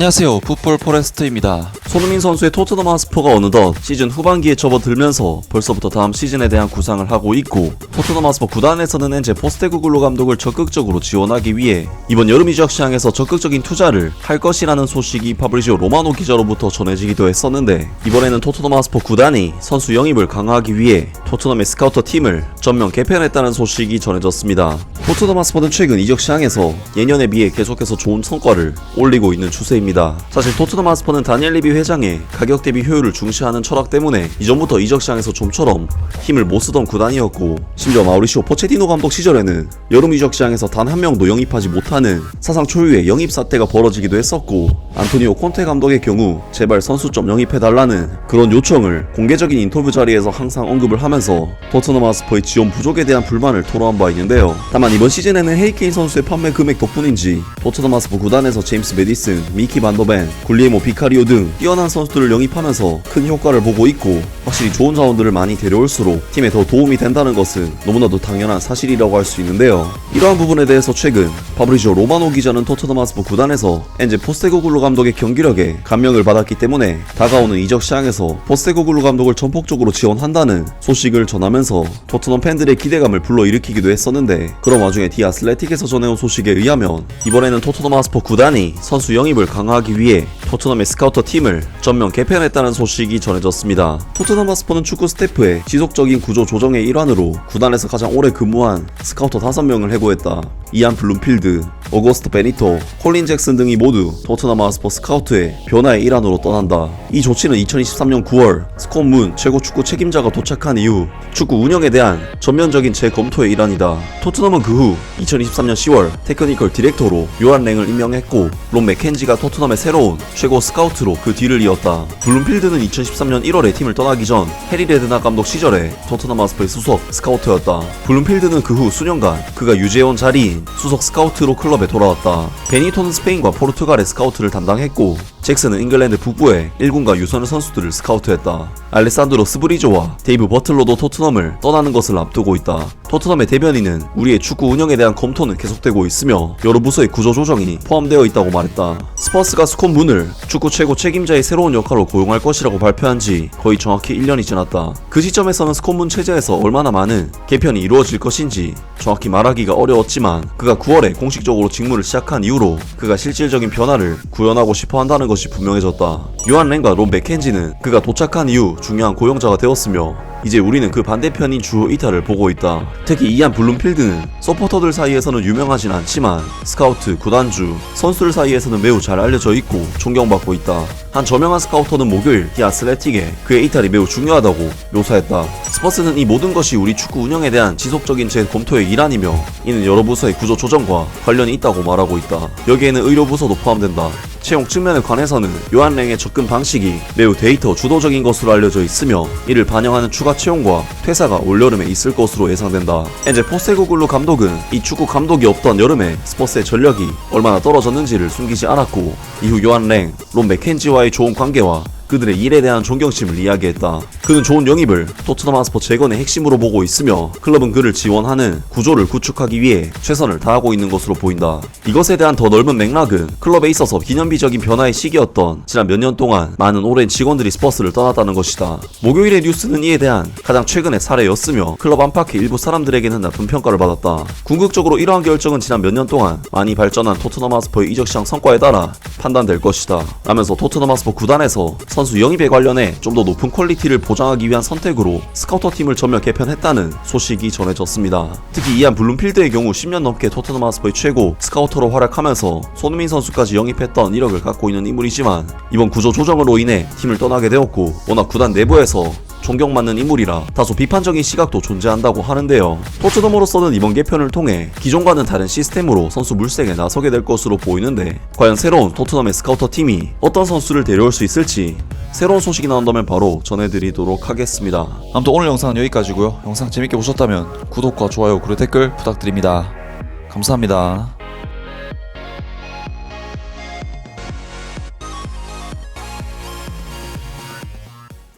안녕하세요, 풋볼 포레스트입니다. 손흥민 선수의 토트넘 하스퍼가 어느덧 시즌 후반기에 접어들면서 벌써부터 다음 시즌에 대한 구상을 하고 있고, 토트넘 하스퍼 구단에서는 현재 포스테코글루 감독을 적극적으로 지원하기 위해 이번 여름 이적 시장에서 적극적인 투자를 할 것이라는 소식이 파브리지오 로마노 기자로부터 전해지기도 했었는데, 이번에는 토트넘 하스퍼 구단이 선수 영입을 강화하기 위해 토트넘의 스카우터 팀을 전면 개편했다는 소식이 전해졌습니다. 토트넘 하스퍼는 최근 이적 시장에서 예년에 비해 계속해서 좋은 성과를 올리고 있는 추세입니다. 사실 토트넘 하스퍼는 다니엘 레비 회장의 가격 대비 효율을 중시하는 철학 때문에 이전부터 이적 시장에서 좀처럼 힘을 못 쓰던 구단이었고, 심지어 마우리시오 포체티노 감독 시절에는 여름 이적 시장에서 단 한 명도 영입하지 못하는 사상 초유의 영입 사태가 벌어지기도 했었고, 안토니오 콘테 감독의 경우 제발 선수 좀 영입해달라는 그런 요청을 공개적인 인터뷰 자리에서 항상 언급을 하면서 토트넘 하스퍼의 지원 부족에 대한 불만을 토로한 바 있는데요. 다만 이번 시즌에는 헤리케인 선수의 판매 금액 덕분인지 토트넘 하스퍼 구단에서 제임스 메디슨, 미키 반더벤, 굴리에모 비카리오 등 뛰어난 선수들을 영입하면서 큰 효과를 보고 있고, 확실히 좋은 자원들을 많이 데려올수록 팀에 더 도움이 된다는 것은 너무나도 당연한 사실이라고 할 수 있는데요. 이러한 부분에 대해서 최근 파브리지오 로마노 기자는 토트넘 하스퍼 구단에서 엔제 포스테코글루 감독의 경기력에 감명을 받았기 때문에 다가오는 이적 시장에서 포스테코글루 감독을 전폭적으로 지원한다는 소식을 전하면서 토트넘 팬들의 기대감을 불러일으키기도 했었는데, 그런 와중에 디 아슬레틱에서 전해온 소식에 의하면 이번에는 토트넘 하스퍼 구단이 선수 영입을 강화하기 위해 토트넘의 스카우터 팀을 전면 개편했다는 소식이 전해졌습니다. 토트넘 하스퍼는 축구 스태프의 지속적인 구조 조정의 일환으로 구단에서 가장 오래 근무한 스카우터 5명을 해고했다. 이안 블룸필드, 어거스트 베니토, 콜린 잭슨 등이 모두 토트넘 하스퍼 스카우트의 변화의 일환으로 떠난다. 이 조치는 2023년 9월 스콧 문 최고 축구 책임자가 도착한 이후 축구 운영에 대한 전면적인 재검토의 일환이다. 토트넘은 그 후 2023년 10월 테크니컬 디렉터로 요한 랭을 임명했고, 론 맥켄지가 토트넘의 새로운 최고 스카우트로 그 뒤를 이었다. 블룸필드는 2013년 1월에 팀을 떠나기 전 해리 레드낙 감독 시절에 토트넘 하스퍼의 수석 스카우터였다. 블룸필드는 그 후 수년간 그가 유지해온 자리인 수석 스카우트로 클럽에 돌아왔다. 베니토는 스페인과 포르투갈의 스카우트를 담당했고, 잭슨은 잉글랜드 북부의 1군과 유소년 선수들을 스카우트했다. 알레산드로 스브리조와 데이브 버틀러도 토트넘을 떠나는 것을 앞두고 있다. 토트넘의 대변인은 우리의 축구 운영에 대한 검토는 계속되고 있으며 여러 부서의 구조 조정이 포함되어 있다고 말했다. 스퍼스가 스콧 문을 축구 최고 책임자의 새로운 역할로 고용할 것이라고 발표한 지 거의 정확히 1년이 지났다. 그 시점에서는 스콧 문 체제에서 얼마나 많은 개편이 이루어질 것인지 정확히 말하기가 어려웠지만, 그가 9월에 공식적으로 직무를 시작한 이후로 그가 실질적인 변화를 구현하고 싶어 한다는 것이 분명해졌다. 요한 랭과 론 맥켄지는 그가 도착한 이후 중요한 고용자가 되었으며, 이제 우리는 그 반대편인 주요 이탈을 보고 있다. 특히 이안 블룸필드는 서포터들 사이에서는 유명하진 않지만 스카우트, 구단주, 선수들 사이에서는 매우 잘 알려져 있고 존경받고 있다. 한 저명한 스카우터는 목요일 디 아슬레틱에 그의 이탈이 매우 중요하다고 묘사했다. 스퍼스는 이 모든 것이 우리 축구 운영에 대한 지속적인 재검토의 일환이며, 이는 여러 부서의 구조 조정과 관련이 있다고 말하고 있다. 여기에는 의료 부서도 포함된다. 채용 측면에 관해서는 요한 랭의 접근 방식이 매우 데이터 주도적인 것으로 알려져 있으며, 이를 반영하는 추가 채용과 퇴사가 올여름에 있을 것으로 예상된다. 현재 포스테코글루 감독은 이 축구 감독이 없던 여름에 스퍼스의 전력이 얼마나 떨어졌는지를 숨기지 않았고, 이후 요한 랭, 론 맥켄지와의 좋은 관계와 그들의 일에 대한 존경심을 이야기했다. 그는 좋은 영입을 토트넘 하스퍼 재건의 핵심으로 보고 있으며, 클럽은 그를 지원하는 구조를 구축하기 위해 최선을 다하고 있는 것으로 보인다. 이것에 대한 더 넓은 맥락은 클럽에 있어서 기념비적인 변화의 시기였던 지난 몇 년 동안 많은 오랜 직원들이 스퍼스를 떠났다는 것이다. 목요일의 뉴스는 이에 대한 가장 최근의 사례였으며, 클럽 안팎의 일부 사람들에게는 나쁜 평가를 받았다. 궁극적으로 이러한 결정은 지난 몇 년 동안 많이 발전한 토트넘 하스퍼의 이적 시장 성과에 따라 판단될 것이다 라면서 토트넘 하스퍼 구단에서 선수 영입에 관련해 좀 더 높은 퀄리티를 보장하기 위한 선택으로 스카우터 팀을 전면 개편했다는 소식이 전해졌습니다. 특히 이안 블룸필드의 경우 10년 넘게 토트넘 하스퍼의 최고 스카우터로 활약하면서 손흥민 선수까지 영입했던 이력을 갖고 있는 인물이지만, 이번 구조 조정으로 인해 팀을 떠나게 되었고, 워낙 구단 내부에서 존경받는 인물이라 다소 비판적인 시각도 존재한다고 하는데요. 토트넘으로서는 이번 개편을 통해 기존과는 다른 시스템으로 선수 물색에 나서게 될 것으로 보이는데, 과연 새로운 토트넘의 스카우터 팀이 어떤 선수를 데려올 수 있을지 새로운 소식이 나온다면 바로 전해드리도록 하겠습니다. 아무튼 오늘 영상은 여기까지고요. 영상 재밌게 보셨다면 구독과 좋아요 그리고 댓글 부탁드립니다. 감사합니다.